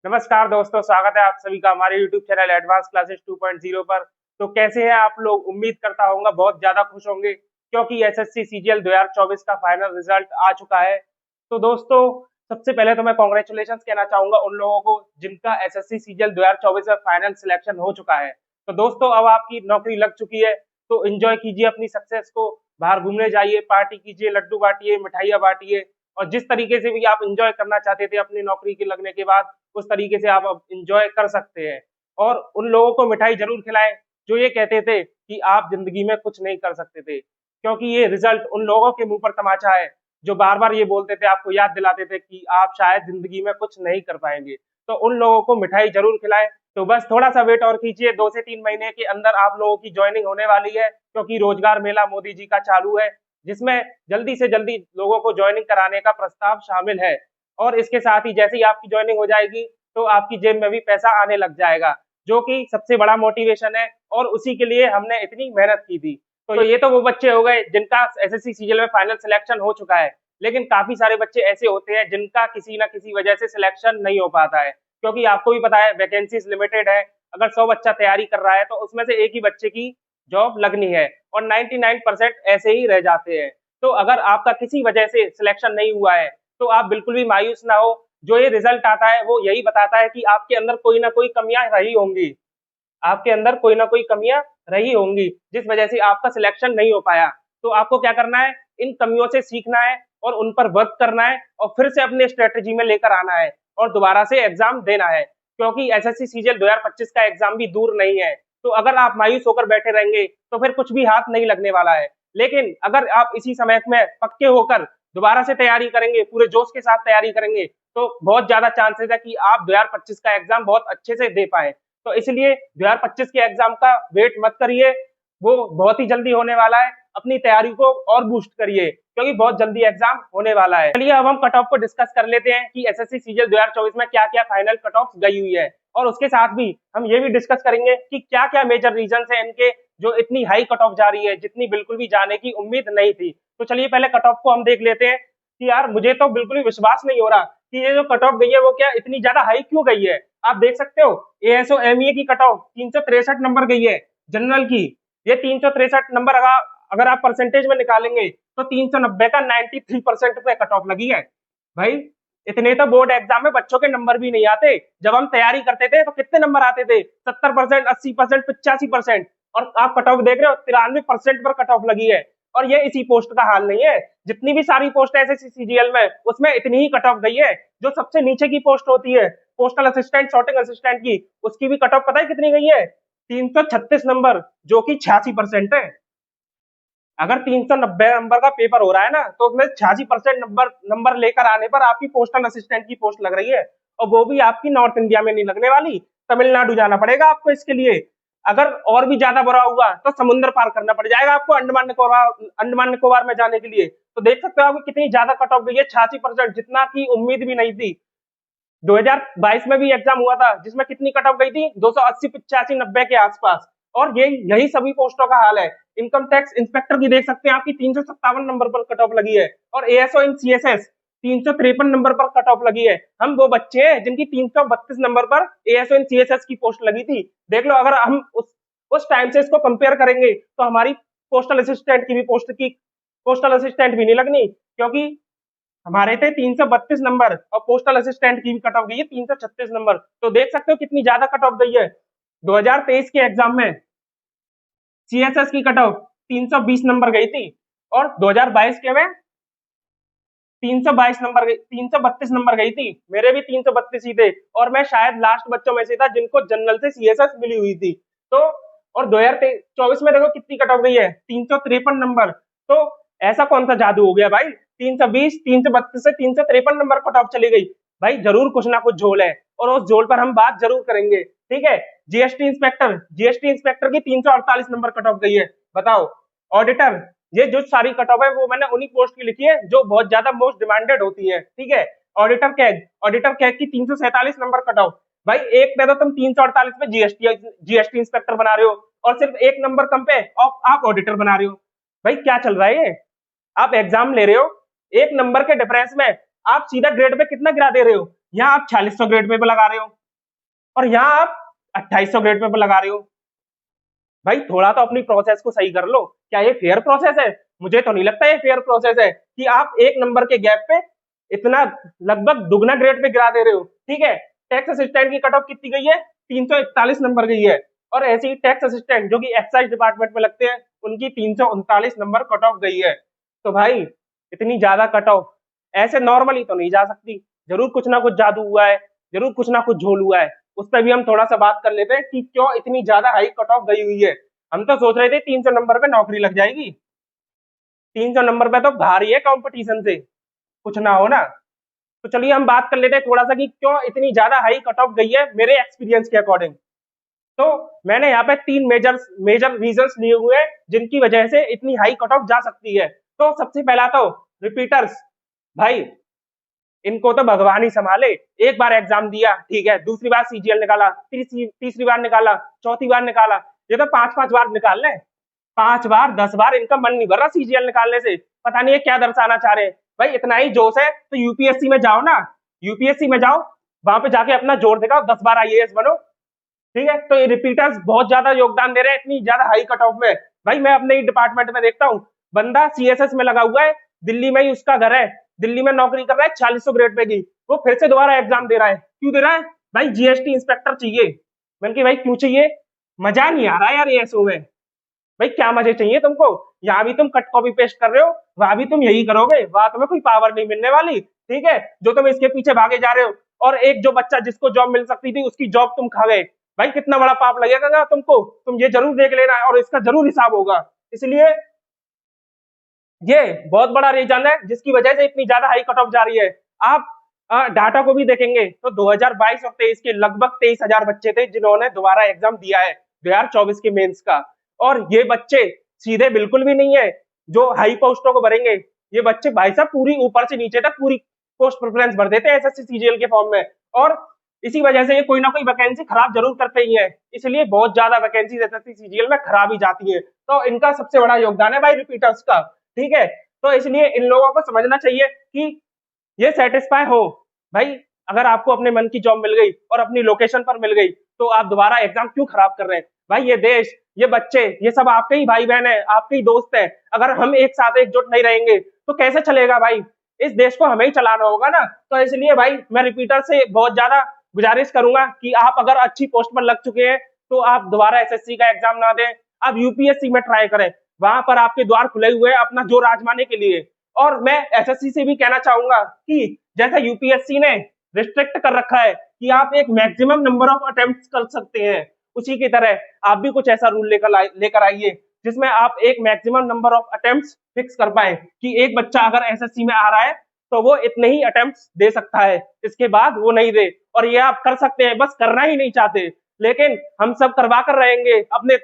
नमस्कार दोस्तों, स्वागत है आप सभी का हमारे YouTube चैनल एडवांस क्लासेस 2.0 पर। तो कैसे हैं आप लोग? उम्मीद करता हूँ बहुत ज्यादा खुश होंगे क्योंकि एसएससी सीजीएल 2024 का फाइनल रिजल्ट आ चुका है। तो दोस्तों, सबसे पहले तो मैं कॉन्ग्रेचुलेशन कहना चाहूंगा उन लोगों को जिनका एसएससी सीजीएल 2024 में फाइनल सिलेक्शन हो चुका है। तो दोस्तों, अब आपकी नौकरी लग चुकी है, तो एंजॉय कीजिए अपनी सक्सेस को। बाहर घूमने जाइए, पार्टी कीजिए, लड्डू बांटिए, मिठाइयाँ बांटिए, और जिस तरीके से भी आप एंजॉय करना चाहते थे अपनी नौकरी के लगने के बाद, उस तरीके से आप अब एंजॉय कर सकते हैं। और उन लोगों को मिठाई जरूर खिलाएं जो ये कहते थे कि आप जिंदगी में कुछ नहीं कर सकते थे, क्योंकि ये रिजल्ट उन लोगों के मुंह पर तमाचा है जो बार बार ये बोलते थे, आपको याद दिलाते थे कि आप शायद जिंदगी में कुछ नहीं कर पाएंगे। तो उन लोगों को मिठाई जरूर खिलाएं। तो बस थोड़ा सा वेट और कीजिए, 2 से 3 महीने के अंदर आप लोगों की ज्वाइनिंग होने वाली है, क्योंकि रोजगार मेला मोदी जी का चालू है, जिसमें जल्दी से जल्दी लोगों को ज्वाइनिंग कराने का प्रस्ताव शामिल है। और इसके साथ ही जैसे ही आपकी ज्वाइनिंग हो जाएगी तो आपकी जेब में भी पैसा आने लग जाएगा, जो कि सबसे बड़ा मोटिवेशन है, और उसी के लिए हमने इतनी मेहनत की थी। तो ये तो वो बच्चे हो गए जिनका एसएससी सीजीएल में फाइनल सिलेक्शन हो चुका है, लेकिन काफी सारे बच्चे ऐसे होते हैं जिनका किसी ना किसी वजह से सिलेक्शन नहीं हो पाता है, क्योंकि आपको भी पता है वैकेंसीज लिमिटेड है। अगर 100 बच्चा तैयारी कर रहा है तो उसमें से एक ही बच्चे की जॉब लगनी है, और 99% ऐसे ही रह जाते हैं। तो अगर आपका किसी वजह से सिलेक्शन नहीं हुआ है तो आप बिल्कुल भी मायूस ना हो। जो ये रिजल्ट आता है वो यही बताता है कि आपके अंदर कोई ना कोई कमियां रही होंगी, आपके अंदर कोई ना कोई कमियां रही होंगी जिस वजह से आपका सिलेक्शन नहीं हो पाया। तो आपको क्या करना है, इन कमियों से सीखना है और उन पर वर्क करना है, और फिर से अपने स्ट्रेटेजी में लेकर आना है और दोबारा से एग्जाम देना है, क्योंकि एसएससी सीजीएल 2025 का एग्जाम भी दूर नहीं है। तो अगर आप मायूस होकर बैठे रहेंगे तो फिर कुछ भी हाथ नहीं लगने वाला है। लेकिन अगर आप इसी समय में पक्के होकर दोबारा से तैयारी करेंगे, पूरे जोश के साथ तैयारी करेंगे, तो बहुत ज्यादा चांसेस है कि आप 2025 का एग्जाम बहुत अच्छे से दे पाए। तो इसलिए 2025 के एग्जाम का वेट मत करिए, वो बहुत ही जल्दी होने वाला है। अपनी तैयारी को और बूस्ट करिए, क्योंकि बहुत जल्दी एग्जाम होने वाला है। चलिए अब हम कट ऑफ को डिस्कस कर लेते हैं कि एसएससी सीजीएल 2024 में क्या क्या फाइनल कट ऑफ गई हुई है, और उसके साथ भी हम ये भी डिस्कस करेंगे कि क्या क्या मेजर रीजन है इनके जो इतनी हाई कट ऑफ जा रही है, जितनी बिल्कुल भी जाने की उम्मीद नहीं थी। तो चलिए पहले कट ऑफ को हम देख लेते हैं कि यार मुझे तो बिल्कुल भी विश्वास नहीं हो रहा कि ये जो कट ऑफ गई है वो क्या इतनी ज्यादा हाई क्यों गई है। आप देख सकते हो एएसओ एमईए की कट ऑफ 363 नंबर गई है जनरल की। ये 363 नंबर अगर आप परसेंटेज में निकालेंगे तो 390 का 93% पे कट ऑफ लगी है। भाई इतने तो बोर्ड एग्जाम में बच्चों के नंबर भी नहीं आते। जब हम तैयारी करते थे तो कितने नंबर आते थे? 70%, 80%, 85%। और आप कट ऑफ देख रहे हो 93% पर कट ऑफ लगी है। और ये इसी पोस्ट का हाल नहीं है, जितनी भी सारी पोस्ट है एसएससी सीजीएल में उसमें इतनी ही कट ऑफ गई है। जो सबसे नीचे की पोस्ट होती है पोस्टल असिस्टेंट, सॉर्टिंग असिस्टेंट की, उसकी भी कट ऑफ पता है कितनी गई है? 336 नंबर, जो कि 86% है। अगर 390 नंबर का पेपर हो रहा है ना, तो उसमें 86% नंबर लेकर आने पर आपकी पोस्टल असिस्टेंट की पोस्ट लग रही है, और वो भी आपकी नॉर्थ इंडिया में नहीं लगने वाली, तमिलनाडु जाना पड़ेगा आपको इसके लिए। अगर और भी ज्यादा बुरा हुआ तो समुद्र पार करना पड़ जाएगा आपको अंडमान निकोबार में जाने के लिए। तो देख सकते हो आपको कितनी ज्यादा कट ऑफ गई है, 86%, जितना की उम्मीद भी नहीं थी। 2022 में भी एग्जाम हुआ था जिसमें कितनी कट ऑफ गई थी? 280, 85, 90 के आसपास। और यही सभी पोस्टों का हाल है। इनकम टैक्स इंस्पेक्टर की देख सकते हैं आपकी 357 नंबर पर कट ऑफ लगी है, और एएसओ इन सीएसएस 353 नंबर पर कट ऑफ लगी है। हम वो बच्चे हैं जिनकी 332 नंबर पर एएसओ इन सीएसएस की पोस्ट लगी थी। देख लो, अगर हम उस टाइम से इसको कंपेयर करेंगे तो हमारी पोस्टल असिस्टेंट की भी पोस्टल असिस्टेंट भी नहीं लगनी, क्योंकि हमारे थे 332 नंबर, और पोस्टल असिस्टेंट की भी कट ऑफ गई है 336 नंबर। तो देख सकते हो कितनी ज्यादा कट ऑफ गई है। 2023 के एग्जाम में सीएसएस की कट ऑफ 320 नंबर गई थी, और 2022 के में 322 नंबर गई, 332 नंबर गई थी। मेरे भी 332 ही थे, और मैं शायद लास्ट बच्चों में से था जिनको जनरल से सीएसएस मिली हुई थी। तो और 2024 में देखो कितनी कट ऑफ गई है, 353 नंबर। तो ऐसा कौन सा जादू हो गया भाई? 320, 332 से 353 नंबर कट ऑफ चली गई। भाई जरूर कुछ ना कुछ झोल है, और उस झोल पर हम बात जरूर करेंगे, ठीक है। जीएसटी इंस्पेक्टर की 348 नंबर कट ऑफ गई है, बताओ। ऑडिटर, ये जो सारी कट ऑफ है वो मैंने उन्हीं पोस्ट की लिखी है जो बहुत ज्यादा मोस्ट डिमांडेड होती है, ठीक है। ऑडिटर कैग की 347 नंबर कट ऑफ। भाई एक पे तो तुम 348 में जीएसटी इंस्पेक्टर बना रहे हो, और सिर्फ एक नंबर कम पे आप ऑडिटर बना रहे हो। भाई क्या चल रहा है ये? आप एग्जाम ले रहे हो, एक नंबर के डिफरेंस में आप सीधा ग्रेड पे कितना गिरा दे रहे हो? यहाँ आप 4600 ग्रेड पेपर लगा रहे हो और यहाँ आप 2800 ग्रेड पेपर लगा रहे हो। भाई थोड़ा तो अपनी प्रोसेस को सही कर लो। क्या ये फेयर प्रोसेस है? मुझे तो नहीं लगता ये फेयर प्रोसेस है कि आप एक नंबर के गैप पे इतना लगभग दुगना ग्रेड पे गिरा दे रहे हो। ठीक है, टैक्स असिस्टेंट की कट ऑफ कितनी गई है? 341 नंबर गई है। और ऐसे ही टैक्स असिस्टेंट जो कि एक्साइज डिपार्टमेंट में लगते हैं, उनकी 339 नंबर कट ऑफ गई है। तो भाई इतनी ज्यादा कट ऑफ ऐसे नॉर्मली तो नहीं जा सकती। जरूर कुछ ना कुछ जादू हुआ है, जरूर कुछ ना कुछ झोल हुआ है। उस पर भी हम थोड़ा सा बात कर लेते हैं कि क्यों इतनी ज्यादा हाई कट ऑफ गई हुई है। हम तो सोच रहे थे 300 नंबर पे नौकरी लग जाएगी। 300 नंबर पे तो भारी है कंपटीशन से, कुछ ना हो ना। तो चलिए हम बात कर लेते हैं थोड़ा सा कि क्यों इतनी ज्यादा हाई कट ऑफ गई है मेरे एक्सपीरियंस के अकॉर्डिंग। तो मैंने यहाँ पे 3 मेजर मेजर रीजंस लिए हुए हैं जिनकी वजह से इतनी हाई कट ऑफ जा सकती है। तो सबसे पहला तो रिपीटर्स। भाई इनको तो भगवान ही संभाले। एक बार एग्जाम दिया, ठीक है, दूसरी बार सीजीएल निकाला, तीसरी बार निकाला, चौथी बार निकाला, ये तो 5-5 बार निकाल ले। 5 बार 10 बार इनका मन नहीं भर रहा सीजीएल निकालने से। पता नहीं ये क्या दर्शाना चाह रहे हैं। भाई इतना ही जोश है तो यूपीएससी में जाओ ना, यूपीएससी में जाओ, वहां पे जाके अपना जोर दिखाओ, 10 बार आईएएस बनो। ठीक है, तो ये रिपीटर्स बहुत ज्यादा योगदान दे रहे हैं इतनी ज्यादा हाई कट ऑफ में। भाई मैं अपने ही डिपार्टमेंट में देखता हूँ, बंदा सीएसएस में लगा हुआ है, दिल्ली में ही उसका घर है, दिल्ली में नौकरी कर रहा है 4600 ग्रेड पे की, वो फिर से दोबारा एग्जाम दे रहा है। क्यों दे रहा है? भाई जीएसटी इंस्पेक्टर चाहिए। मैंने कि भाई क्यों चाहिए? मजा नहीं आ रहा यार ये ऐसो में। भाई क्या मजे चाहिए तुमको? यहाँ भी तुम कट कॉपी पेस्ट कर रहे हो, वहां भी तुम यही करोगे, वहां तुम्हें कोई पावर नहीं मिलने वाली। ठीक है, जो तुम इसके पीछे भागे जा रहे हो। और एक जो बच्चा जिसको जॉब मिल सकती थी उसकी जॉब तुम खा गए। भाई कितना बड़ा पाप लगेगा तुमको, तुम ये जरूर देख लेना और इसका जरूर हिसाब होगा। इसलिए ये बहुत बड़ा रीजन है जिसकी वजह से इतनी ज्यादा हाई कट ऑफ जा रही है। आप डाटा को भी देखेंगे तो 2022 और 23 के लगभग 23,000 बच्चे थे जिन्होंने दोबारा एग्जाम दिया है 2024 के मेंस का। और ये बच्चे सीधे बिल्कुल भी नहीं है जो हाई पोस्टों को भरेंगे। ये बच्चे भाई साहब पूरी ऊपर से नीचे तक पूरी पोस्ट प्रेफरेंस भर देते हैं एसएससी सीजीएल के फॉर्म में। और इसी वजह से ये कोई ना कोई वैकेंसी खराब जरूर करते ही है। इसलिए बहुत ज्यादा वैकेंसी एसएससी सीजीएल में खराब ही जाती है। तो इनका सबसे बड़ा योगदान है भाई रिपीटर्स का। ठीक है, तो इसलिए इन लोगों को समझना चाहिए कि ये सेटिस्फाई हो। भाई अगर आपको अपने मन की जॉब मिल गई और अपनी लोकेशन पर मिल गई तो आप दोबारा एग्जाम क्यों खराब कर रहे हैं? भाई ये देश, ये बच्चे, ये सब आपके ही भाई बहन है, आपके ही दोस्त है। अगर हम एक साथ एकजुट नहीं रहेंगे तो कैसे चलेगा भाई? इस देश को हमें ही चलाना होगा ना। तो इसलिए भाई मैं रिपीटर से बहुत ज्यादा गुजारिश करूंगा कि आप अगर अच्छी पोस्ट पर लग चुके हैं तो आप दोबारा एसएससी का एग्जाम ना दें, आप यूपीएससी में ट्राई करें। वहां पर आपके द्वार खुले हुए हैं अपना जोर आजमाने के लिए। और मैं एसएससी से भी कहना चाहूंगा कि जैसा यूपीएससी ने रिस्ट्रिक्ट कर रखा है कि आप एक मैक्सिमम नंबर ऑफ अटेम्प्ट कर सकते हैं, उसी की तरह आप भी कुछ ऐसा रूल लेकर आइए जिसमें आप एक maximum number of attempt fix कर पाए कि एक बच्चा अगर एसएससी में आ रहा है तो वो इतने ही अटेम्प्ट दे सकता है, इसके बाद वो नहीं दे। और ये आप कर सकते हैं, बस करना ही नहीं चाहते। लेकिन हम सब करवा कर रहेंगे अपने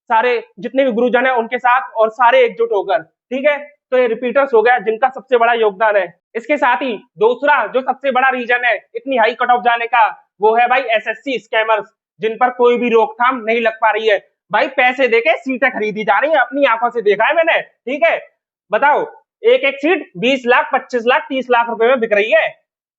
सारे जितने भी गुरुजन है उनके साथ और सारे एकजुट होकर। ठीक है, तो ये रिपीटर्स हो गया जिनका सबसे बड़ा योगदान है। इसके साथ ही दूसरा जो सबसे बड़ा रीजन है इतनी हाई कट ऑफ जाने का, वो है भाई एसएससी स्कैमर्स, जिन पर कोई भी रोकथाम नहीं लग पा रही है। भाई पैसे देके सीटें खरीदी जा रही है, अपनी आंखों से देखा है मैंने। ठीक है, बताओ एक एक सीट 20 लाख 25 लाख 30 लाख रुपए में बिक रही है।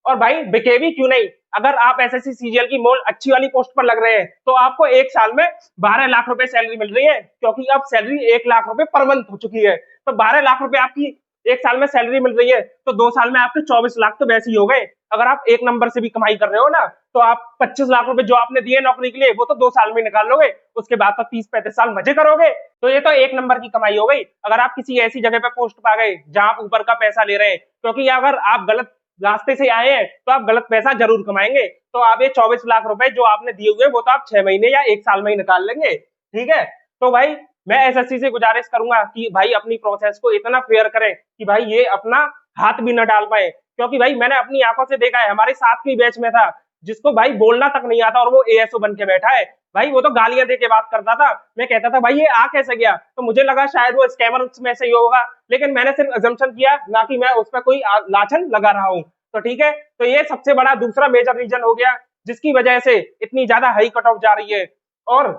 और भाई बिके भी क्यों नहीं? अगर आप एसएससी सीजीएल की मोल अच्छी वाली पोस्ट पर लग रहे हैं तो आपको एक साल में 12 लाख रुपए सैलरी मिल रही है, क्योंकि अब सैलरी 1 लाख रुपए पर मंथ हो चुकी है। तो 12 लाख रुपए आपकी एक साल में सैलरी मिल रही है तो 2 साल में आपके 24 लाख तो वैसे ही हो गए। अगर आप एक नंबर से भी कमाई कर रहे हो ना तो आप 25 लाख रुपए जो आपने दिए नौकरी के लिए वो तो 2 साल में निकाल लोगे, उसके बाद तो 30-35 साल मजे करोगे। तो ये तो एक नंबर की कमाई हो गई। अगर आप किसी ऐसी जगह पे पोस्ट पा गए जहां आप ऊपर का पैसा ले रहे हैं, क्योंकि अगर आप गलत रास्ते से आए हैं तो आप गलत पैसा जरूर कमाएंगे। तो आप ये 24 लाख रुपए जो आपने दिए हुए वो तो आप 6 महीने या 1 साल में ही निकाल लेंगे। ठीक है, तो भाई मैं एसएससी से गुजारिश करूंगा कि भाई अपनी प्रोसेस को इतना फेयर करें कि भाई ये अपना हाथ भी न डाल पाए। क्योंकि भाई मैंने अपनी आंखों से देखा है, हमारे साथ के बैच में था जिसको भाई बोलना तक नहीं आता और वो एएसओ बन के बैठा है। भाई वो तो गालियां दे के बात करता था। मैं कहता था भाई ये आ कैसे गया, तो मुझे लगा शायद वो स्कैमर में से ही होगा, लेकिन मैंने सिर्फ अजम्पशन किया, ना कि मैं उस पर कोई लाछन लगा रहा हूँ। तो ठीक है, तो ये सबसे बड़ा दूसरा मेजर रीजन हो गया जिसकी वजह से इतनी ज्यादा हाई कट ऑफ जा रही है। और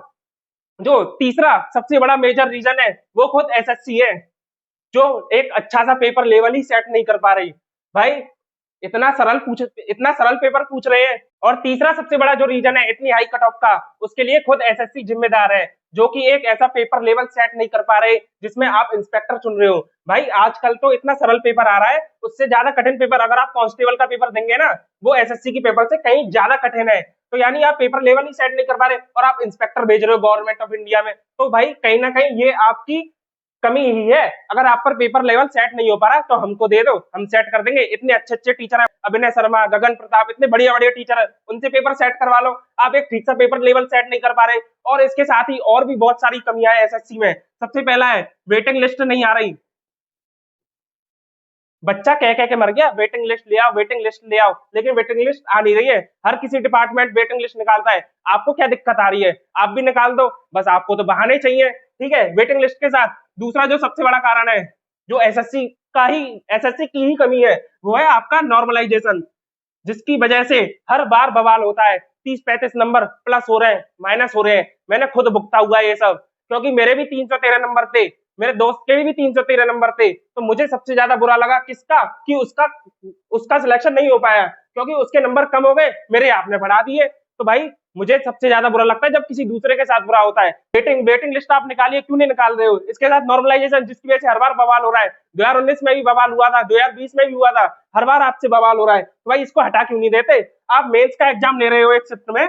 जो तीसरा सबसे बड़ा मेजर रीजन है वो खुद एसएससी है, जो एक अच्छा सा पेपर लेवल ही सेट नहीं कर पा रही। भाई इतना सरल पेपर पूछ रहे हैं। और तीसरा सबसे बड़ा जो रीजन है इतनी हाई कट ऑफ का, उसके लिए खुद एसएससी जिम्मेदार है, जो कि एक ऐसा पेपर लेवल सेट नहीं कर पा रहे जिसमें आप इंस्पेक्टर चुन रहे हो। भाई आजकल तो इतना सरल पेपर आ रहा है, उससे ज्यादा कठिन पेपर अगर आप कांस्टेबल का पेपर देंगे ना, वो एसएससी की पेपर से कहीं ज्यादा कठिन है। तो यानी आप पेपर लेवल ही सेट नहीं कर पा रहे और आप इंस्पेक्टर भेज रहे हो गवर्नमेंट ऑफ इंडिया में, तो भाई कहीं ना कहीं ये आपकी कमी ही है। अगर आप पर पेपर लेवल सेट नहीं हो पा रहा तो हमको दे दो, हम सेट कर देंगे। इतने अच्छे अच्छे टीचर हैं, अभिनय शर्मा, गगन प्रताप, इतने बढ़िया बढ़िया टीचर है, उनसे पेपर सेट करवा लो। आप एक ठीक सा पेपर लेवल सेट नहीं कर पा रहे। और इसके साथ ही और भी बहुत सारी कमियां हैं एसएससी में। सबसे पहला है वेटिंग लिस्ट नहीं आ रही। बच्चा कह के मर गया वेटिंग लिस्ट ले आओ, वेटिंग लिस्ट ले आओ, लेकिन वेटिंग लिस्ट आ नहीं रही है। हर किसी डिपार्टमेंट वेटिंग लिस्ट निकालता है। आपको क्या दिक्कत आ रही है? आप भी निकाल दो, बस आपको तो बहाने चाहिए। ठीक है, वेटिंग लिस्ट के साथ दूसरा जो सबसे बड़ा कारण है, जो एसएससी की ही कमी है, वो है आपका नॉर्मलाइजेशन, जिसकी वजह से हर बार बवाल होता है। 30-35 नंबर प्लस हो रहे हैं, माइनस हो रहे हैं। मैंने खुद भुगता हुआ है ये सब, क्योंकि मेरे भी 313 नंबर थे, मेरे दोस्त के भी 313 नंबर थे। तो मुझे सबसे ज्यादा बुरा लगा किसका, कि उसका सिलेक्शन नहीं हो पाया, क्योंकि उसके नंबर कम हो गए, मेरे आपने बढ़ा दिए। तो भाई मुझे सबसे ज्यादा बुरा लगता है जब किसी दूसरे के साथ बुरा होता है। वेटिंग लिस्ट आप निकालिए, क्यों नहीं निकाल रहे हो? इसके साथ नॉर्मलाइजेशन, जिसकी वजह से हर बार बवाल हो रहा है। 2019 में भी बवाल हुआ था, 2020 में भी हुआ था, हर बार आपसे बवाल हो रहा है। तो भाई इसको हटा क्यों नहीं देते? आप मेंस का एग्जाम ले रहे हो एक शिफ्ट में,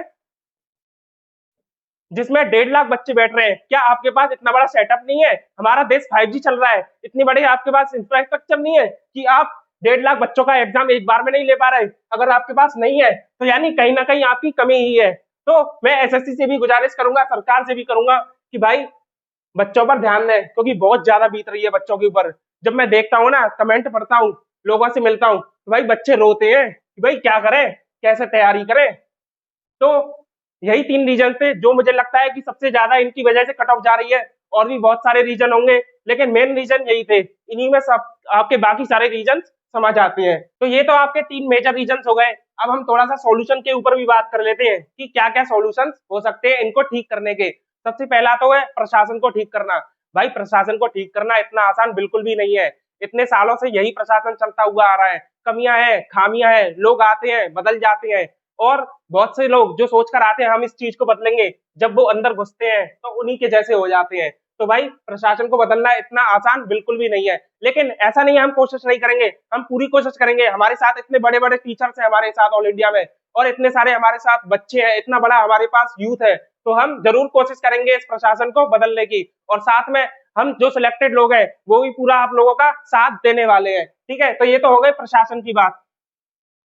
जिसमें 1.5 लाख बच्चे बैठ रहे हैं। क्या आपके पास इतना बड़ा सेटअप नहीं है? हमारा देश 5G चल रहा है, इतनी बड़ी आपके पास इंफ्रास्ट्रक्चर नहीं है कि आप 1.5 लाख बच्चों का एग्जाम एक बार में नहीं ले पा रहे? अगर आपके पास नहीं है तो यानी कहीं ना कहीं आपकी कमी ही है। तो मैं एसएससी से भी गुजारिश करूंगा, सरकार से भी करूंगा कि भाई बच्चों पर ध्यान दें, क्योंकि बहुत ज्यादा बीत रही है बच्चों के ऊपर। जब मैं देखता हूँ ना, कमेंट पढ़ता हूँ, लोगों से मिलता हूँ, तो भाई बच्चे रोते हैं कि भाई क्या करें, कैसे तैयारी करें। तो यही 3 रीजन थे जो मुझे लगता है कि सबसे ज्यादा इनकी वजह से कट ऑफ जा रही है। और भी बहुत सारे रीजन होंगे, लेकिन मेन रीजन यही थे। इन्हीं में सब आपके बाकी सारे रीजन समझ आते हैं। तो ये तो आपके 3 मेजर रीजन हो गए। अब हम थोड़ा सा सॉल्यूशन के ऊपर भी बात कर लेते हैं कि क्या क्या सॉल्यूशन हो सकते हैं इनको ठीक करने के। सबसे पहला तो है प्रशासन को ठीक करना। भाई प्रशासन को ठीक करना इतना आसान बिल्कुल भी नहीं है। इतने सालों से यही प्रशासन चलता हुआ आ रहा है। कमियां हैं, खामियां हैं, लोग आते हैं, बदल जाते हैं। और बहुत से लोग जो सोचकर आते हैं हम इस चीज को बदलेंगे, जब वो अंदर घुसते हैं तो उन्हीं के जैसे हो जाते हैं। तो भाई प्रशासन को बदलना इतना आसान बिल्कुल भी नहीं है। लेकिन ऐसा नहीं है हम कोशिश नहीं करेंगे, हम पूरी कोशिश करेंगे। हमारे साथ इतने बड़े बड़े टीचर्स हैं हमारे साथ ऑल इंडिया में, और इतने सारे हमारे साथ बच्चे हैं, इतना बड़ा हमारे पास यूथ है। तो हम जरूर कोशिश करेंगे इस प्रशासन को बदलने की। और साथ में हम जो सिलेक्टेड लोग हैं वो भी पूरा आप लोगों का साथ देने वाले हैं। ठीक है, तो ये तो हो गई प्रशासन की बात,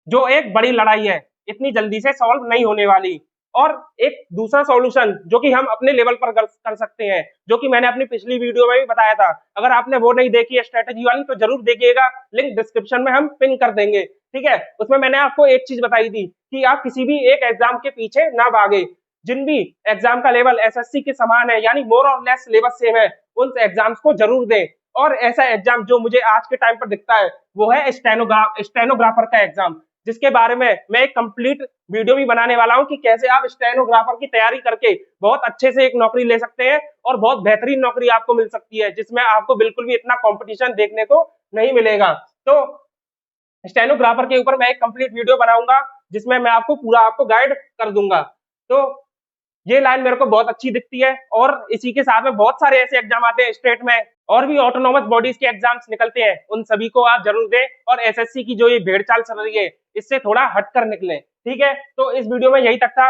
जो एक बड़ी लड़ाई है, इतनी जल्दी से सॉल्व नहीं होने वाली। और एक दूसरा सॉल्यूशन जो कि हम अपने लेवल पर कर सकते हैं, जो कि मैंने अपनी पिछली वीडियो में भी बताया था। अगर आपने वो नहीं देखी है स्ट्रेटेजी वाली, तो जरूर देखिएगा, लिंक डिस्क्रिप्शन में हम पिन कर देंगे। ठीक है, उसमें मैंने आपको एक चीज बताई थी कि आप किसी भी एक एग्जाम के पीछे ना भागे। जिन भी एग्जाम का लेवल एसएससी के समान है, यानी मोर और लेस सिलेबस सेम है, उन एग्जाम्स को जरूर दें। और ऐसा एग्जाम जो मुझे आज के टाइम पर दिखता है वो है स्टेनोग्राफर का एग्जाम, जिसके बारे में मैं एक कंप्लीट वीडियो भी बनाने वाला हूं कि कैसे आप स्टेनोग्राफर की तैयारी करके बहुत अच्छे से एक नौकरी ले सकते हैं और बहुत बेहतरीन नौकरी आपको मिल सकती है, जिसमें आपको बिल्कुल भी इतना कंपटीशन देखने को नहीं मिलेगा। तो स्टेनोग्राफर के ऊपर मैं एक कंप्लीट वीडियो बनाऊंगा, जिसमें मैं आपको पूरा आपको गाइड कर दूंगा। तो ये लाइन मेरे को बहुत अच्छी दिखती है। और इसी के साथ में बहुत सारे ऐसे एग्जाम आते हैं स्टेट में, और भी ऑटोनोमस बॉडीज के एग्जाम्स निकलते हैं, उन सभी को आप जरूर दें। और एसएससी की जो ये भेड़चाल चल रही है, इससे थोड़ा हटकर निकलें। ठीक है, तो इस वीडियो में यही तक था।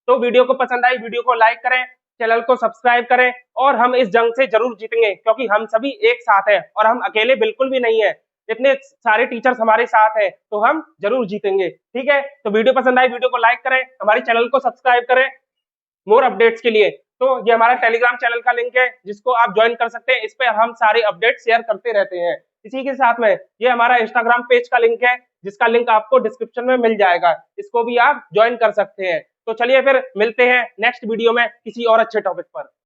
तो वीडियो को पसंद आई, वीडियो को लाइक करें, चैनल को सब्सक्राइब करें। और हम इस जंग से जरूर जीतेंगे, क्योंकि हम सभी एक साथ हैं और हम अकेले बिल्कुल भी नहीं है। इतने सारे टीचर्स हमारे साथ हैं, तो हम जरूर जीतेंगे। ठीक है, तो वीडियो पसंद आई, वीडियो को लाइक करें, हमारे चैनल को सब्सक्राइब करें मोर अपडेट्स के लिए। तो ये हमारा टेलीग्राम चैनल का लिंक है, जिसको आप ज्वाइन कर सकते हैं। इस पे हम सारे अपडेट शेयर करते रहते हैं। इसी के साथ में ये हमारा इंस्टाग्राम पेज का लिंक है, जिसका लिंक आपको डिस्क्रिप्शन में मिल जाएगा, इसको भी आप ज्वाइन कर सकते हैं। तो चलिए फिर मिलते हैं नेक्स्ट वीडियो में किसी और अच्छे टॉपिक पर।